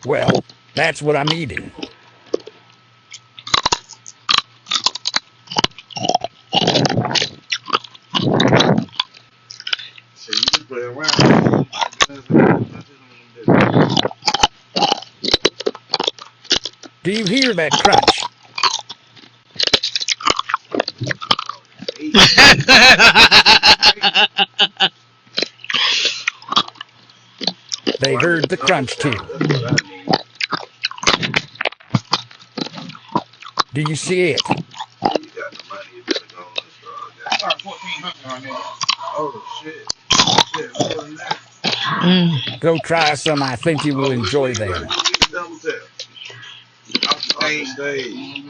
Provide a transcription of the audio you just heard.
Well, that's what I'm eating. So you just play around. Do you hear that crunch? They Oh, I need heard a the double crunch tap. too. That's what I need. Do you see it? You got the money, you better go on and start. I got 1400 on there. Oh shit. Shit, more than that. Go try some. I think you will Oh, which way enjoy you gotta them. go get the double tap? Off the stage.